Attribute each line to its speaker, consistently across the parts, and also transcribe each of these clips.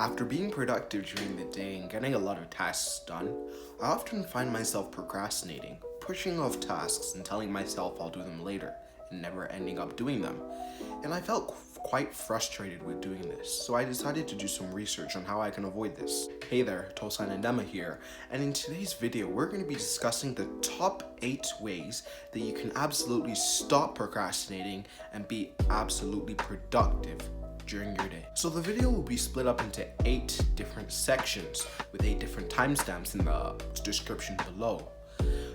Speaker 1: After being productive during the day and getting a lot of tasks done, I often find myself procrastinating, pushing off tasks and telling myself I'll do them later, and never ending up doing them. And I felt quite frustrated with doing this, so I decided to do some research on how I can avoid this. Hey there, Tosan and Emma here, and in today's video we're going to be discussing the top 8 ways that you can absolutely stop procrastinating and be absolutely productive during your day. So the video will be split up into 8 different sections with 8 different timestamps in the description below.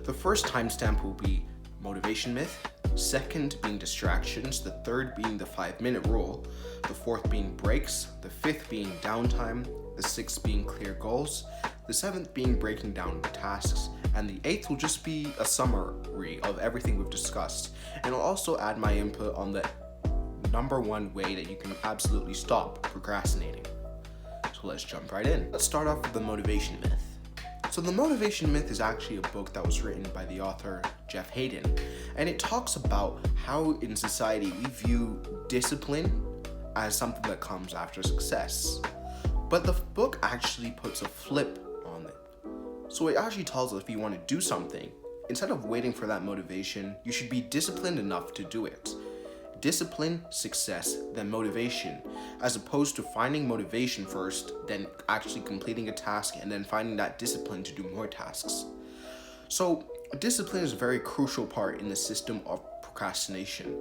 Speaker 1: The first timestamp will be motivation myth, second being distractions, the third being the 5-minute rule, the fourth being breaks, the fifth being downtime, the sixth being clear goals, the seventh being breaking down tasks, and the 8th will just be a summary of everything we've discussed. And I'll also add my input on the number 1 way that you can absolutely stop procrastinating. So let's jump right in. Let's start off with the motivation myth. So the motivation myth is actually a book that was written by the author Jeff Hayden, and it talks about how in society we view discipline as something that comes after success. But the book actually puts a flip on it. So it actually tells us if you want to do something, instead of waiting for that motivation, you should be disciplined enough to do it. Discipline, success, then motivation, as opposed to finding motivation first, then actually completing a task, and then finding that discipline to do more tasks. So discipline is a very crucial part in the system of procrastination.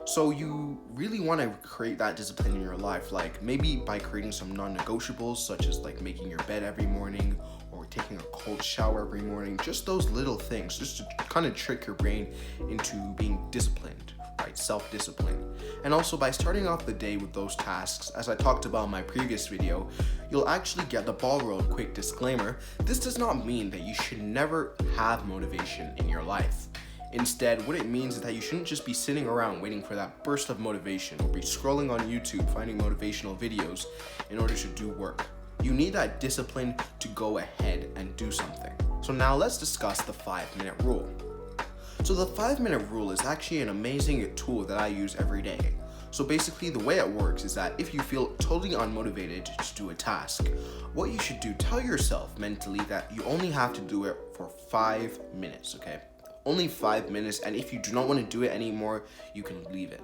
Speaker 1: So you really want to create that discipline in your life, like maybe by creating some non-negotiables, such as like making your bed every morning or taking a cold shower every morning. Just those little things, just to kind of trick your brain into being disciplined. Right, self-discipline. And also by starting off the day with those tasks, as I talked about in my previous video, you'll actually get the ball rolling. Quick disclaimer, this does not mean that you should never have motivation in your life. Instead, what it means is that you shouldn't just be sitting around waiting for that burst of motivation or be scrolling on YouTube finding motivational videos in order to do work. You need that discipline to go ahead and do something. So now let's discuss the 5-minute rule. So the 5-minute rule is actually an amazing tool that I use every day. So basically the way it works is that if you feel totally unmotivated to do a task, what you should do, tell yourself mentally that you only have to do it for 5 minutes, okay? Only 5 minutes, and if you do not want to do it anymore, you can leave it.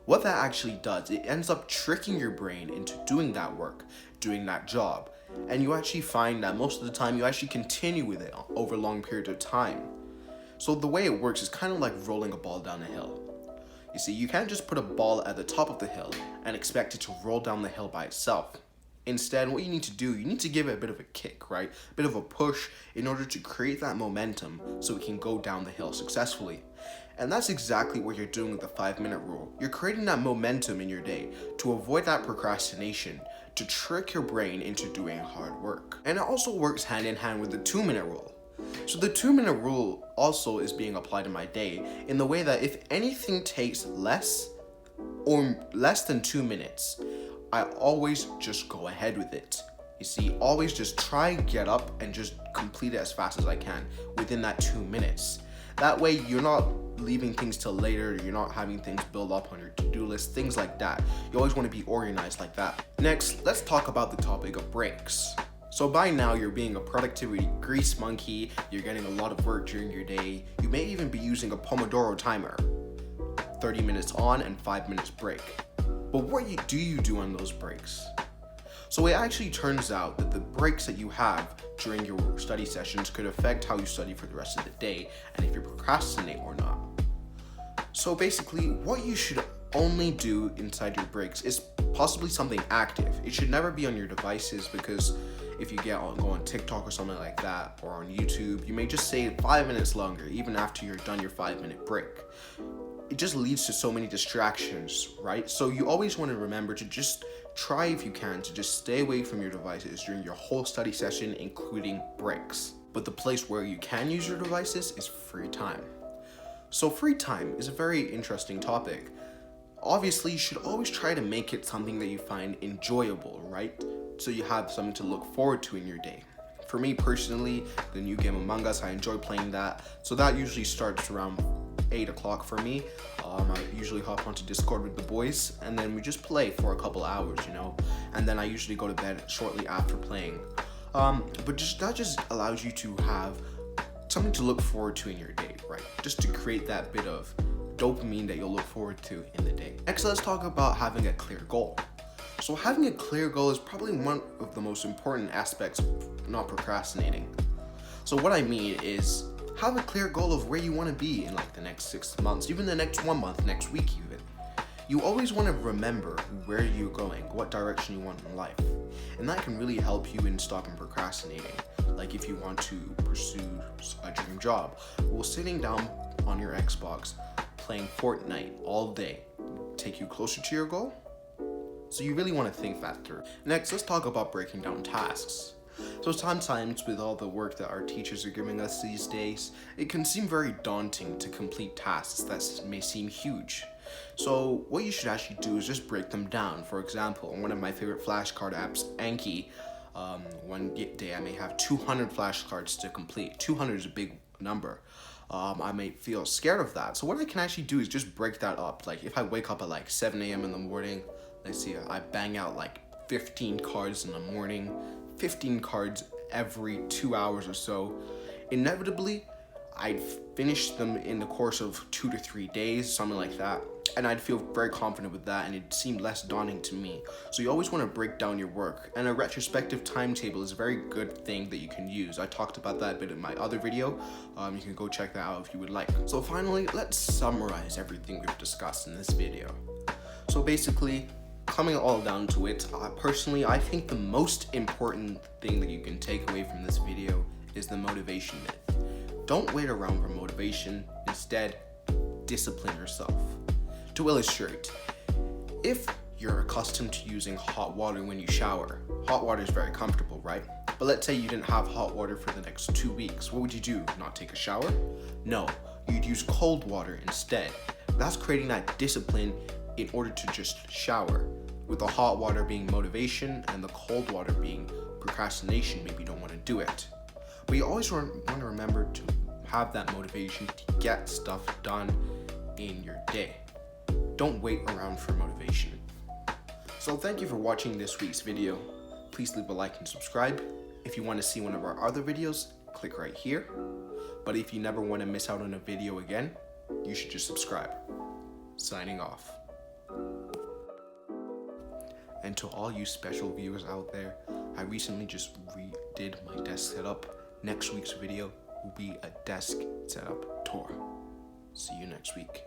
Speaker 1: What that actually does, it ends up tricking your brain into doing that work, doing that job, and you actually find that most of the time you actually continue with it over a long period of time. So the way it works is kind of like rolling a ball down a hill. You see, you can't just put a ball at the top of the hill and expect it to roll down the hill by itself. Instead, what you need to do, you need to give it a bit of a kick, right? A bit of a push in order to create that momentum so it can go down the hill successfully. And that's exactly what you're doing with the 5-minute rule. You're creating that momentum in your day to avoid that procrastination, to trick your brain into doing hard work. And it also works hand in hand with the 2-minute rule. So the 2-minute rule also is being applied in my day in the way that if anything takes less than 2 minutes, I always just go ahead with it. You see, always just try, get up, and just complete it as fast as I can within that 2 minutes. That way you're not leaving things till later, you're not having things build up on your to-do list, things like that. You always want to be organized like that. Next, let's talk about the topic of breaks. So by now you're being a productivity grease monkey, you're getting a lot of work during your day, you may even be using a Pomodoro timer, 30 minutes on and 5 minutes break. But what do you do on those breaks? So it actually turns out that the breaks that you have during your study sessions could affect how you study for the rest of the day and if you procrastinate or not. So basically what you should only do inside your breaks is possibly something active. It should never be on your devices, because if you go on Tik Tok or something like that, or on YouTube, you may just say 5 minutes longer even after you're done your 5-minute break. It just leads to so many distractions, right? So you always want to remember to just try, if you can, to just stay away from your devices during your whole study session, including breaks. But the place where you can use your devices is free time. So free time is a very interesting topic. Obviously, you should always try to make it something that you find enjoyable, right? So you have something to look forward to in your day. For me personally, the new game Among Us, I enjoy playing that. So that usually starts around 8 o'clock for me. I usually hop onto Discord with the boys, and then we just play for a couple hours, and then I usually go to bed shortly after playing. But that just allows you to have something to look forward to in your day, right? Just to create that bit of dopamine that you'll look forward to in the day. Next, let's talk about having a clear goal. So having a clear goal is probably one of the most important aspects of not procrastinating. So what I mean is, have a clear goal of where you want to be in like the next 6 months, even the next 1 month, next week even. You always want to remember where you're going, what direction you want in life. And that can really help you in stopping procrastinating. Like if you want to pursue a dream job, will sitting down on your Xbox playing Fortnite all day take you closer to your goal? So you really want to think that through. Next, let's talk about breaking down tasks. So sometimes with all the work that our teachers are giving us these days, it can seem very daunting to complete tasks that may seem huge. So what you should actually do is just break them down. For example, on one of my favorite flashcard apps, Anki, one day I may have 200 flashcards to complete. 200 is a big number. I may feel scared of that. So what I can actually do is just break that up. Like if I wake up at like 7 a.m. in the morning, let's see, I bang out like 15 cards in the morning, 15 cards every 2 hours or so. Inevitably, I'd finish them in the course of 2 to 3 days, something like that. And I'd feel very confident with that, and it seemed less daunting to me. So you always want to break down your work, and a retrospective timetable is a very good thing that you can use. I talked about that a bit in my other video. You can go check that out if you would like. So finally, let's summarize everything we've discussed in this video. So basically, coming all down to it, personally, I think the most important thing that you can take away from this video is the motivation myth. Don't wait around for motivation. Instead, discipline yourself. To illustrate, if you're accustomed to using hot water when you shower, hot water is very comfortable, right? But let's say you didn't have hot water for the next 2 weeks. What would you do? Not take a shower? No, you'd use cold water instead. That's creating that discipline in order to just shower, with the hot water being motivation and the cold water being procrastination. Maybe you don't want to do it. But you always want to remember to have that motivation to get stuff done in your day. Don't wait around for motivation. So thank you for watching this week's video. Please leave a like and subscribe. If you want to see one of our other videos, click right here. But if you never want to miss out on a video again, you should just subscribe. Signing off. And to all you special viewers out there, I recently just redid my desk setup. Next week's video will be a desk setup tour. See you next week.